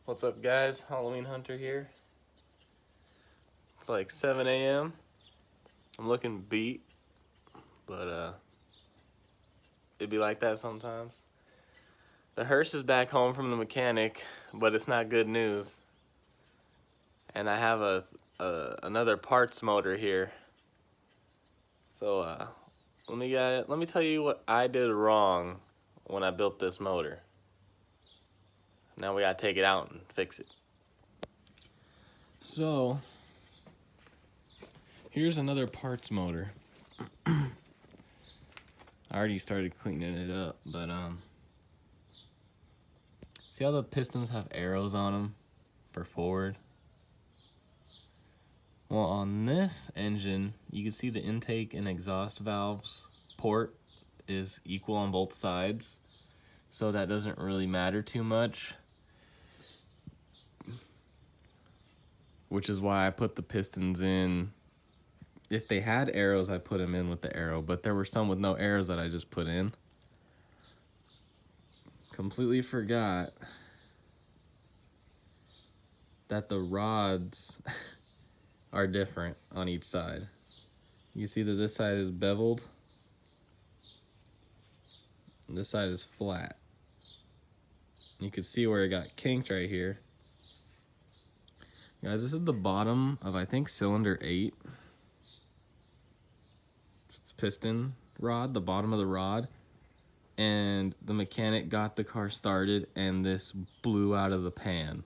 What's up, guys? Halloween Hunter here. It's like 7 a.m. I'm looking beat, but it'd be like that sometimes. The hearse is back home from the mechanic, but it's not good news. And I have another parts motor here. So let me tell you what I did wrong when I built this motor. Now we gotta take it out and fix it. So here's another parts motor. I already started cleaning it up, but see how the pistons have arrows on them for forward? Well, on this engine, you can see the intake and exhaust valves port is equal on both sides, so that doesn't really matter too much, which is why I put the pistons in. If they had arrows, I put them in with the arrow, but there were some with no arrows that I just put in. Completely forgot that the rods are different on each side. You can see that this side is beveled and this side is flat. You can see where it got kinked right here. Guys, this is the bottom of, I think, cylinder 8. It's piston rod, the bottom of the rod. And the mechanic got the car started and this blew out of the pan.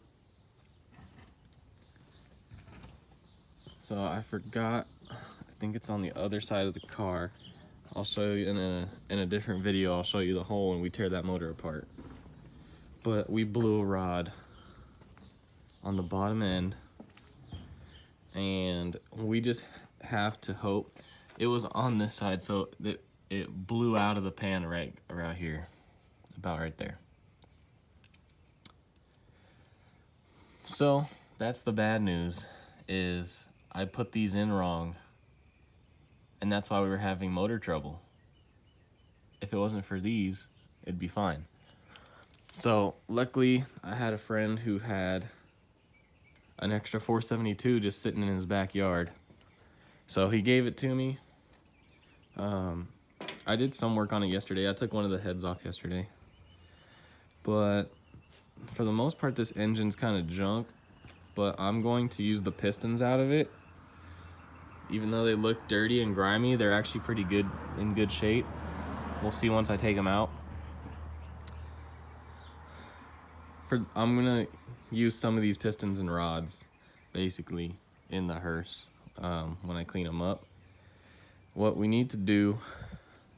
So I forgot, I think it's on the other side of the car. I'll show you in a different video. I'll show you the hole when we tear that motor apart. But we blew a rod on the bottom end, and we just have to hope it was on this side, so that it blew out of the pan right around here, about right there. So that's the bad news, is I put these in wrong, and that's why we were having motor trouble. If it wasn't for these, it'd be fine. So luckily, I had a friend who had an extra 472 just sitting in his backyard. So he gave it to me. I did some work on it yesterday. I took one of the heads off yesterday. But for the most part, this engine's kind of junk. But I'm going to use the pistons out of it. Even though they look dirty and grimy, they're actually pretty good, in good shape. We'll see once I take them out. I'm gonna use some of these pistons and rods, basically, in the hearse when I clean them up. What we need to do,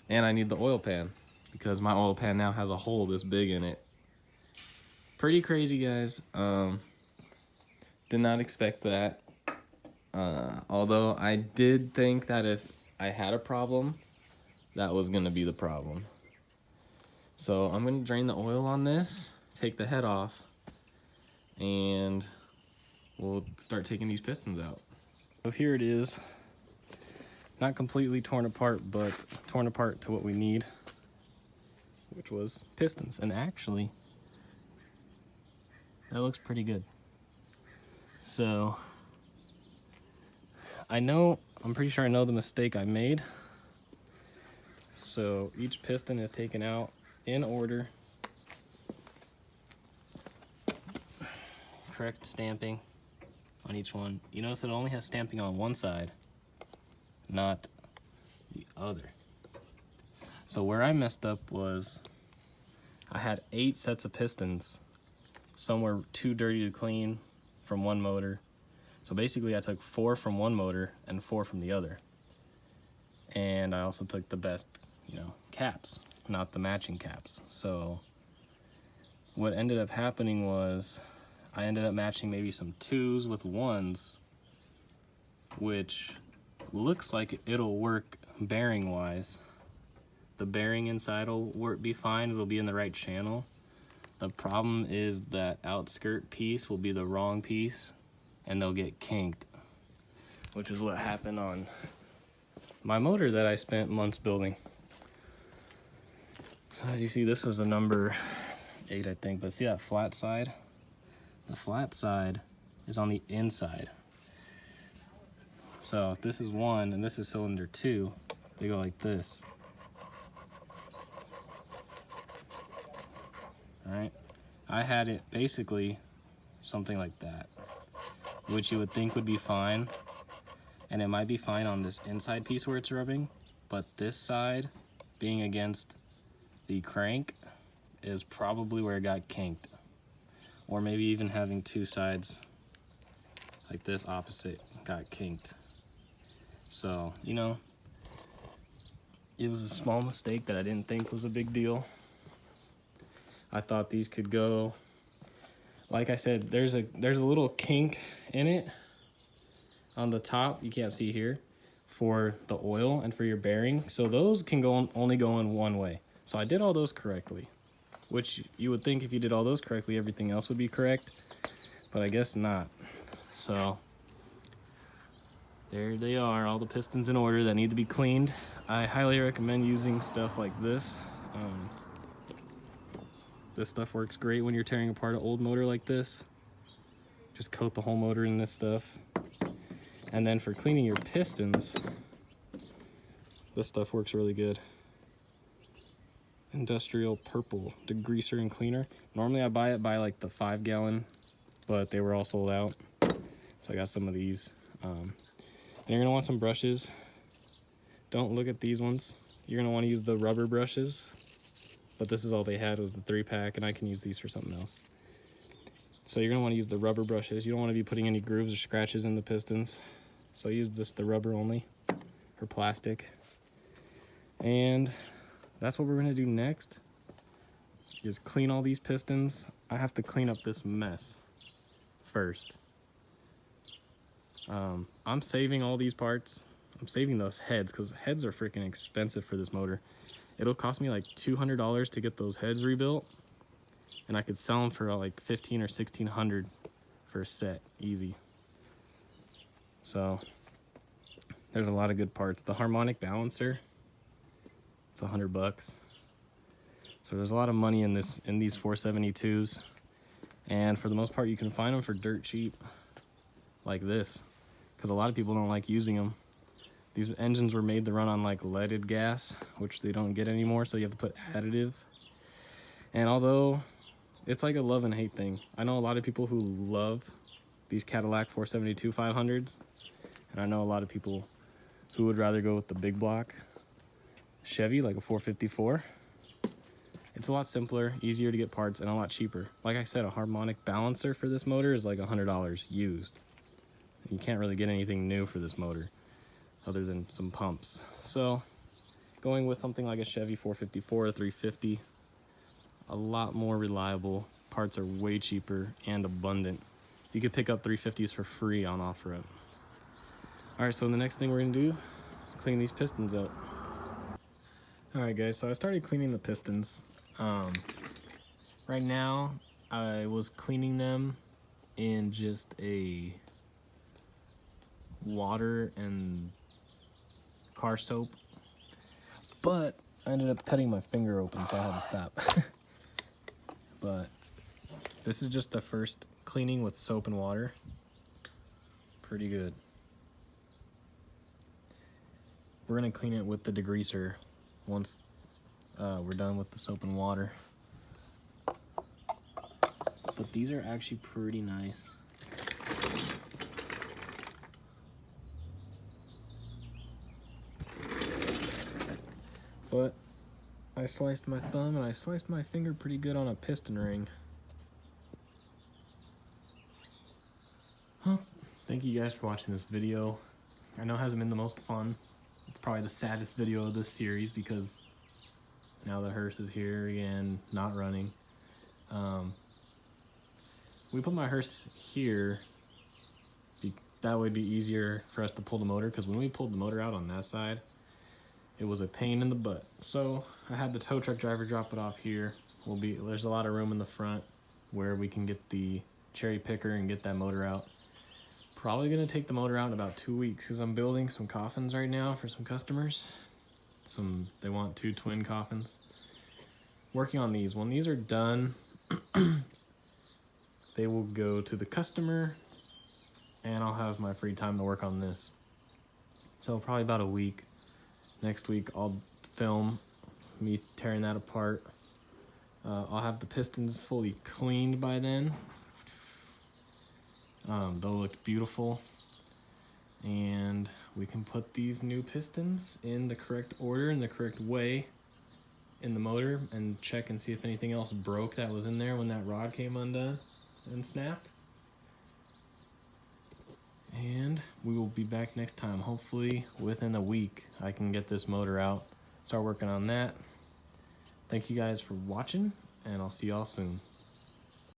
and I need the oil pan, because my oil pan now has a hole this big in it. Pretty crazy, guys. Did not expect that. Although I did think that if I had a problem, that was gonna be the problem. So I'm gonna drain the oil on this, take the head off, and we'll start taking these pistons out. So here it is. Not completely torn apart, but torn apart to what we need, which was pistons. And actually, that looks pretty good. So I'm pretty sure I know the mistake I made. So each piston is taken out in order. Correct stamping on each one. You notice it only has stamping on one side, not the other. So where I messed up was I had 8 sets of pistons. Some were too dirty to clean from one motor. So basically I took 4 from one motor and 4 from the other. And I also took the best, caps, not the matching caps. So what ended up happening was I ended up matching maybe some 2s with 1s, which looks like it'll work bearing wise. The bearing inside will be fine, it'll be in the right channel. The problem is that outskirt piece will be the wrong piece and they'll get kinked, which is what happened on my motor that I spent months building. So as you see, this is a number 8, I think, but see that flat side? The flat side is on the inside. So if this is 1 and this is cylinder 2, they go like this. Alright, I had it basically something like that, which you would think would be fine, and it might be fine on this inside piece where it's rubbing, but this side being against the crank is probably where it got kinked, or maybe even having 2 sides like this opposite got kinked. So, you know, it was a small mistake that I didn't think was a big deal. I thought these could go, like I said, there's a little kink in it on the top, you can't see here, for the oil and for your bearing. So those can go only go in one way. So I did all those correctly, which you would think if you did all those correctly, everything else would be correct, but I guess not. So there they are, all the pistons in order that need to be cleaned. I highly recommend using stuff like this. This stuff works great when you're tearing apart an old motor like this. Just coat the whole motor in this stuff. And then for cleaning your pistons, this stuff works really good. Industrial Purple degreaser and cleaner. Normally I buy it by like the 5-gallon, but they were all sold out. So I got some of these. You're gonna want some brushes. Don't look at these ones. You're gonna wanna use the rubber brushes, but this is all they had was the 3-pack, and I can use these for something else. So you're gonna wanna use the rubber brushes. You don't wanna be putting any grooves or scratches in the pistons. So use just the rubber only, or plastic. And that's what we're gonna do next, is clean all these pistons. I have to clean up this mess first. I'm saving all these parts. I'm saving those heads, because heads are freaking expensive for this motor. It'll cost me like $200 to get those heads rebuilt, and I could sell them for like $1,500 or $1,600 for a set, easy. So there's a lot of good parts. The harmonic balancer, it's $100. So there's a lot of money in these 472s, and for the most part you can find them for dirt cheap, like this, because a lot of people don't like using them. These engines were made to run on like leaded gas, which they don't get anymore, so you have to put additive. And although it's like a love and hate thing, I know a lot of people who love these Cadillac 472 500s, and I know a lot of people who would rather go with the big block Chevy, like a 454. It's a lot simpler, easier to get parts, and a lot cheaper. Like I said, a harmonic balancer for this motor is like $100 used. You can't really get anything new for this motor other than some pumps. So going with something like a Chevy 454 or 350, a lot more reliable. Parts are way cheaper and abundant. You could pick up 350s for free on off-road. All right, so the next thing we're gonna do is clean these pistons out. All right guys, so I started cleaning the pistons. Right now I was cleaning them in just a water and car soap, but I ended up cutting my finger open, so I had to stop. But this is just the first cleaning with soap and water. Pretty good. We're gonna clean it with the degreaser once we're done with the soap and water. But these are actually pretty nice. But I sliced my thumb and I sliced my finger pretty good on a piston ring. Huh. Thank you guys for watching this video. I know it hasn't been the most fun. It's probably the saddest video of this series because now the hearse is here again, not running. We put my hearse here, that would be easier for us to pull the motor, because when we pulled the motor out on that side, it was a pain in the butt. So I had the tow truck driver drop it off here. There's a lot of room in the front where we can get the cherry picker and get that motor out. Probably gonna take the motor out in about 2 weeks, because I'm building some coffins right now for some customers. They want 2 twin coffins. Working on these. When these are done, they will go to the customer, and I'll have my free time to work on this. So probably about a week. Next week I'll film me tearing that apart. I'll have the pistons fully cleaned by then. They'll look beautiful, and we can put these new pistons in the correct order, in the correct way in the motor, and check and see if anything else broke that was in there when that rod came undone and snapped. And we will be back next time. Hopefully within a week I can get this motor out, start working on that. Thank you guys for watching, and I'll see y'all soon.